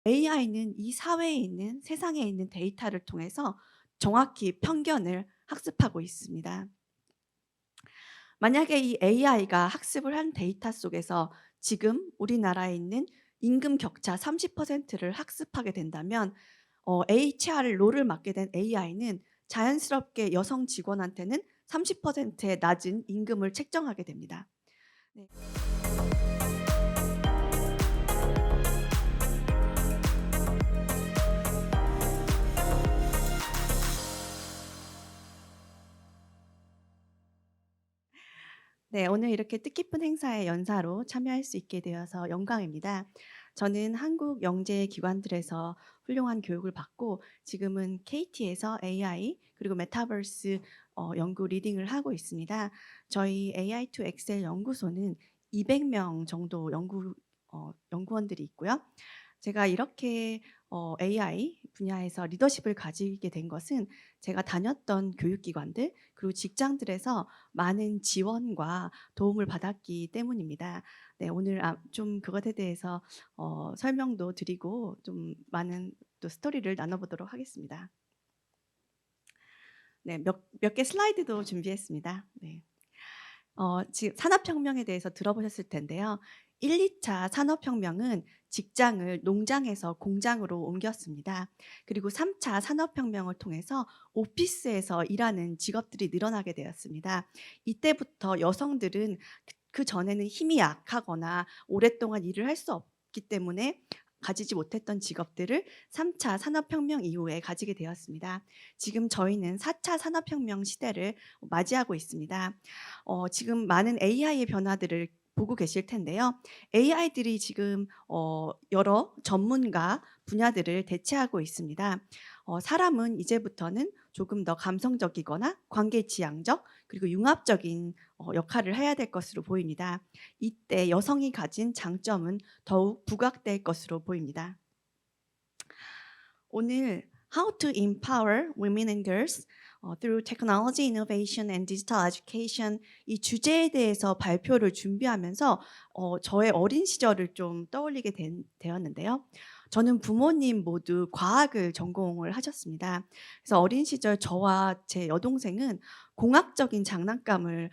AI는 이 사회에 있는 세상에 있는 데이터를 통해서 정확히 편견을 학습하고 있습니다. 만약에 이 AI가 학습을 한 데이터 속에서 지금 우리나라에 있는 임금 격차 30%를 학습하게 된다면 HR 롤을 맡게 된 AI는 자연스럽게 여성 직원한테는 30%의 낮은 임금을 책정하게 됩니다. 네. 네, 오늘 이렇게 뜻깊은 행사에 연사로 참여할 수 있게 되어서 영광입니다. 저는 한국 영재 기관들에서 훌륭한 교육을 받고 지금은 KT에서 AI 그리고 메타버스 연구 리딩을 하고 있습니다. 저희 AI to Excel 연구소는 200명 정도 연구원들이 있고요. 제가 이렇게 AI 분야에서 리더십을 가지게 된 것은 제가 다녔던 교육기관들 그리고 직장들에서 많은 지원과 도움을 받았기 때문입니다. 네, 오늘 좀 그것에 대해서 설명도 드리고 좀 많은 또 스토리를 나눠보도록 하겠습니다. 네, 몇 개 슬라이드도 준비했습니다. 네. 지금 산업혁명에 대해서 들어보셨을 텐데요. 1, 2차 산업혁명은 직장을 농장에서 공장으로 옮겼습니다. 그리고 3차 산업혁명을 통해서 오피스에서 일하는 직업들이 늘어나게 되었습니다. 이때부터 여성들은 그 전에는 힘이 약하거나 오랫동안 일을 할 수 없기 때문에 가지지 못했던 직업들을 3차 산업혁명 이후에 가지게 되었습니다. 지금 저희는 4차 산업혁명 시대를 맞이하고 있습니다. 지금 많은 AI의 변화들을 보고 계실 텐데요. AI들이 지금 여러 전문가 분야들을 대체하고 있습니다. 사람은 이제부터는 조금 더 감성적이거나 관계지향적 그리고 융합적인 역할을 해야 될 것으로 보입니다. 이때 여성이 가진 장점은 더욱 부각될 것으로 보입니다. 오늘 How to Empower Women and Girls through Technology Innovation and Digital Education 이 주제에 대해서 발표를 준비하면서 저의 어린 시절을 좀 떠올리게 되었는데요. 저는 부모님 모두 과학을 전공을 하셨습니다. 그래서 어린 시절 저와 제 여동생은 공학적인 장난감을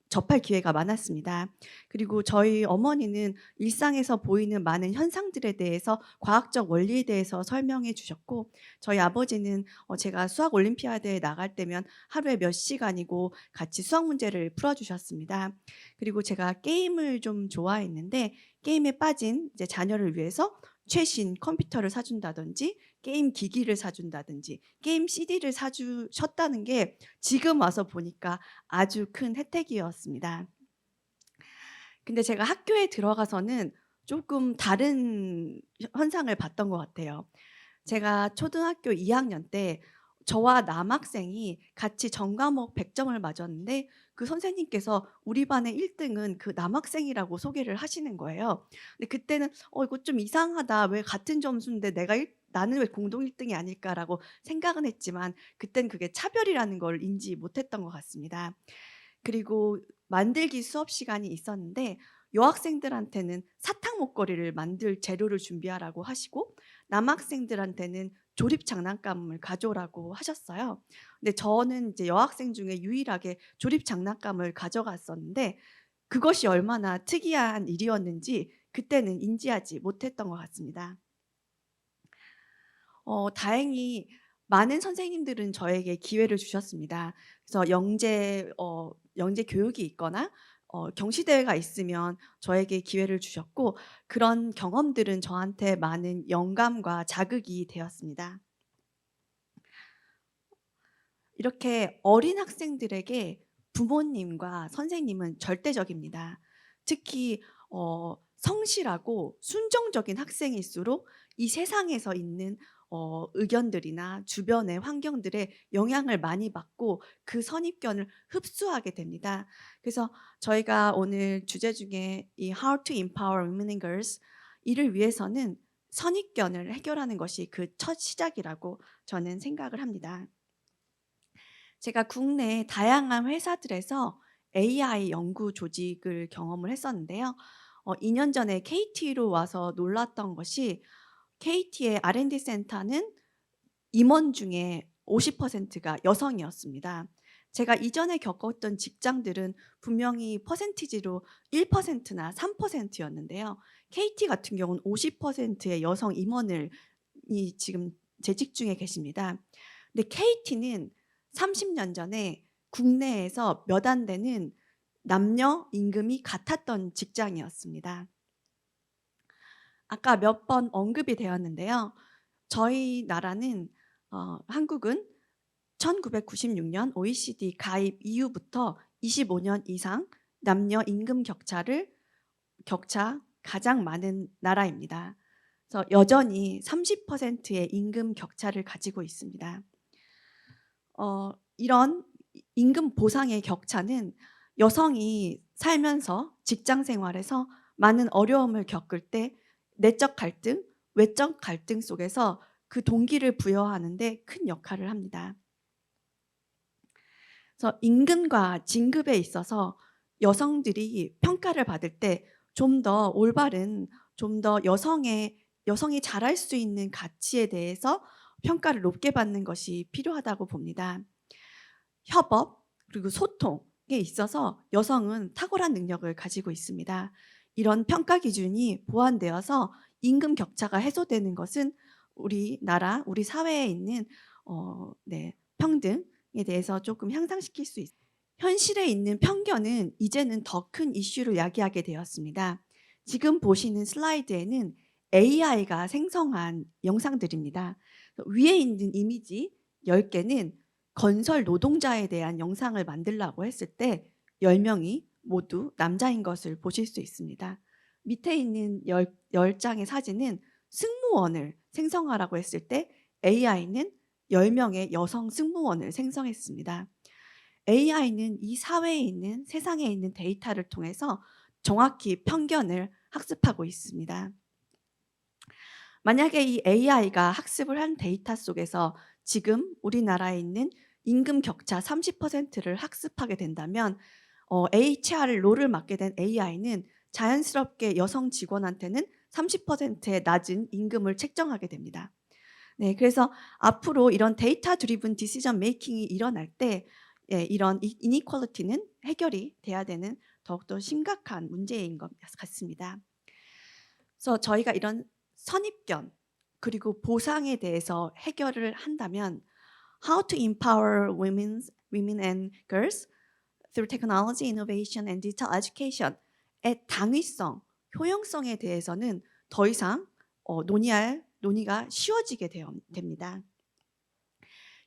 접할 기회가 많았습니다. 그리고 저희 어머니는 일상에서 보이는 많은 현상들에 대해서 과학적 원리에 대해서 설명해 주셨고 저희 아버지는 제가 수학 올림피아드에 나갈 때면 하루에 몇 시간이고 같이 수학 문제를 풀어주셨습니다. 그리고 제가 게임을 좀 좋아했는데 게임에 빠진 이제 자녀를 위해서 최신 컴퓨터를 사준다든지 게임 기기를 사준다든지 게임 CD를 사주셨다는 게 지금 와서 보니까 아주 큰 혜택이었습니다. 근데 제가 학교에 들어가서는 조금 다른 현상을 봤던 것 같아요. 제가 초등학교 2학년 때 저와 남학생이 같이 전과목 100점을 맞았는데 그 선생님께서 우리 반의 1등은 그 남학생이라고 소개를 하시는 거예요. 근데 그때는 이거 좀 이상하다. 왜 같은 점수인데 나는 왜 공동 1등이 아닐까라고 생각은 했지만 그땐 그게 차별이라는 걸 인지 못했던 것 같습니다. 그리고 만들기 수업 시간이 있었는데 여학생들한테는 사탕 목걸이를 만들 재료를 준비하라고 하시고 남학생들한테는 조립 장난감을 가져오라고 하셨어요. 근데 저는 이제 여학생 중에 유일하게 조립 장난감을 가져갔었는데 그것이 얼마나 특이한 일이었는지 그때는 인지하지 못했던 것 같습니다. 다행히 많은 선생님들은 저에게 기회를 주셨습니다. 그래서 영재 교육이 있거나 경시대회가 있으면 저에게 기회를 주셨고 그런 경험들은 저한테 많은 영감과 자극이 되었습니다. 이렇게 어린 학생들에게 부모님과 선생님은 절대적입니다. 특히 성실하고 순종적인 학생일수록 이 세상에서 있는 의견들이나 주변의 환경들에 영향을 많이 받고 그 선입견을 흡수하게 됩니다. 그래서 저희가 오늘 주제 중에 이 How to Empower Women and Girls 이를 위해서는 선입견을 해결하는 것이 그 첫 시작이라고 저는 생각을 합니다. 제가 국내 다양한 회사들에서 AI 연구 조직을 경험을 했었는데요. 2년 전에 KT로 와서 놀랐던 것이 KT의 R&D 센터는 임원 중에 50%가 여성이었습니다. 제가 이전에 겪었던 직장들은 분명히 퍼센티지로 1%나 3%였는데요. KT 같은 경우는 50%의 여성 임원을 지금 재직 중에 계십니다. 근데 KT는 30년 전에 국내에서 몇 안 되는 남녀 임금이 같았던 직장이었습니다. 아까 몇 번 언급이 되었는데요. 저희 나라는 한국은 1996년 OECD 가입 이후부터 25년 이상 남녀 임금 격차 가장 많은 나라입니다. 그래서 여전히 30%의 임금 격차를 가지고 있습니다. 이런 임금 보상의 격차는 여성이 살면서 직장 생활에서 많은 어려움을 겪을 때 내적 갈등, 외적 갈등 속에서 그 동기를 부여하는 데 큰 역할을 합니다. 그래서 임금과 진급에 있어서 여성들이 평가를 받을 때 좀 더 올바른, 좀 더 여성이 잘할 수 있는 가치에 대해서 평가를 높게 받는 것이 필요하다고 봅니다. 협업 그리고 소통에 있어서 여성은 탁월한 능력을 가지고 있습니다. 이런 평가 기준이 보완되어서 임금 격차가 해소되는 것은 우리나라, 우리 사회에 있는 평등에 대해서 조금 향상시킬 수 있습니다. 현실에 있는 편견은 이제는 더 큰 이슈를 야기하게 되었습니다. 지금 보시는 슬라이드에는 AI가 생성한 영상들입니다. 위에 있는 이미지 10개는 건설 노동자에 대한 영상을 만들라고 했을 때 10명이 모두 남자인 것을 보실 수 있습니다. 밑에 있는 10장의 사진은 승무원을 생성하라고 했을 때 AI는 10명의 여성 승무원을 생성했습니다. AI는 이 사회에 있는 세상에 있는 데이터를 통해서 정확히 편견을 학습하고 있습니다. 만약에 이 AI가 학습을 한 데이터 속에서 지금 우리나라에 있는 임금 격차 30%를 학습하게 된다면 HR 롤을 맡게 된 AI는 자연스럽게 여성 직원한테는 30%의 낮은 임금을 책정하게 됩니다. 네, 그래서 앞으로 이런 데이터 드리븐 디시전 메이킹이 일어날 때 이런 이니퀄리티는 해결이 돼야 되는 더욱더 심각한 문제인 것 같습니다. 그래서 저희가 이런 선입견 그리고 보상에 대해서 해결을 한다면 How to empower women and girls through technology, innovation and digital education의 당위성, 효용성에 대해서는 더 이상 논의가 쉬워지게 됩니다.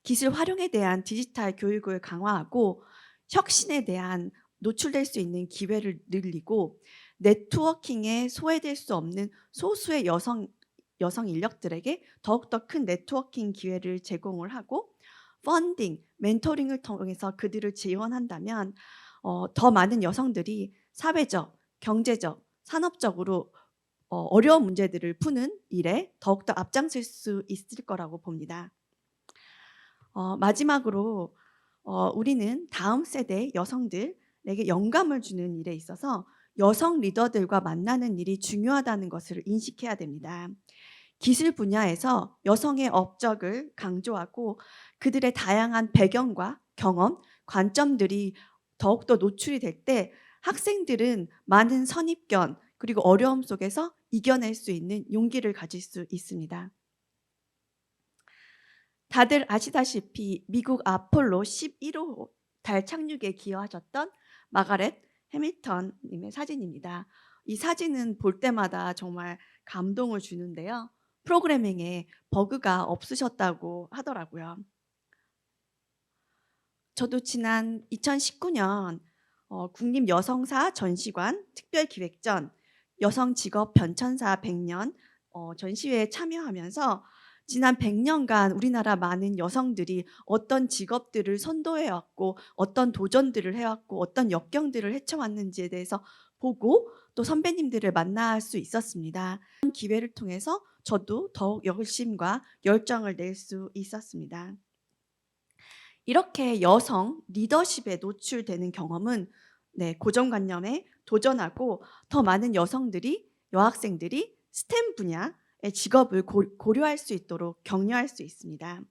기술 활용에 대한 디지털 교육을 강화하고 혁신에 대한 노출될 수 있는 기회를 늘리고 네트워킹에 소외될 수 없는 소수의 여성 인력들에게 더욱더 큰 네트워킹 기회를 제공을 하고 펀딩, 멘토링을 통해서 그들을 지원한다면 더 많은 여성들이 사회적, 경제적, 산업적으로 어려운 문제들을 푸는 일에 더욱더 앞장설 수 있을 거라고 봅니다. 마지막으로 우리는 다음 세대 여성들에게 영감을 주는 일에 있어서 여성 리더들과 만나는 일이 중요하다는 것을 인식해야 됩니다. 기술 분야에서 여성의 업적을 강조하고 그들의 다양한 배경과 경험, 관점들이 더욱더 노출이 될 때 학생들은 많은 선입견 그리고 어려움 속에서 이겨낼 수 있는 용기를 가질 수 있습니다. 다들 아시다시피 미국 아폴로 11호 달 착륙에 기여하셨던 마가렛 해밀턴 님의 사진입니다. 이 사진은 볼 때마다 정말 감동을 주는데요. 프로그래밍에 버그가 없으셨다고 하더라고요. 저도 지난 2019년 국립여성사 전시관 특별기획전 여성직업 변천사 100년 전시회에 참여하면서 지난 100년간 우리나라 많은 여성들이 어떤 직업들을 선도해왔고 어떤 도전들을 해왔고 어떤 역경들을 헤쳐왔는지에 대해서 보고 또 선배님들을 만날 수 있었습니다. 이런 기회를 통해서 저도 더욱 열심과 열정을 낼 수 있었습니다. 이렇게 여성 리더십에 노출되는 경험은 고정관념에 도전하고 더 많은 여학생들이 스템 분야에 직업을 고려할 수 있도록 격려할 수 있습니다.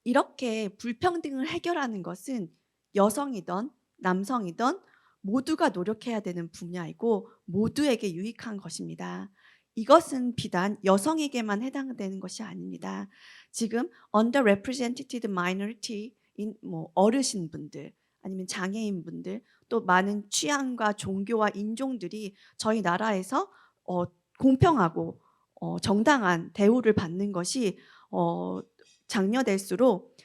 이렇게 불평등을 해결하는 것은 여성이든 남성이든 모두가 노력해야 되는 분야이고 모두에게 유익한 것입니다. 이것은 비단 여성에게만 해당되는 것이 아닙니다. 지금 underrepresented minority인 어르신분들 아니면 장애인분들 또 많은 취향과 종교와 인종들이 저희 나라에서 공평하고 정당한 대우를 받는 것이 장려될수록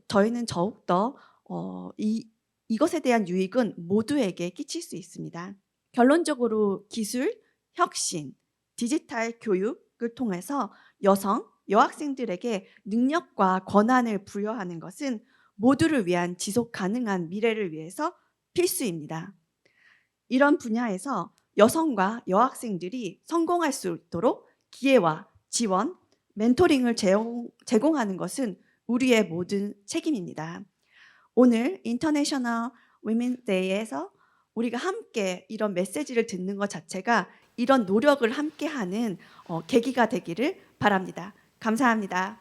저희는 더욱더 이것에 대한 유익은 모두에게 끼칠 수 있습니다. 결론적으로 기술, 혁신, 디지털 교육을 통해서 여학생들에게 능력과 권한을 부여하는 것은 모두를 위한 지속 가능한 미래를 위해서 필수입니다. 이런 분야에서 여성과 여학생들이 성공할 수 있도록 기회와 지원, 멘토링을 제공하는 것은 우리의 모든 책임입니다. 오늘 인터내셔널 위멘 데이에서 우리가 함께 이런 메시지를 듣는 것 자체가 이런 노력을 함께하는 계기가 되기를 바랍니다. 감사합니다.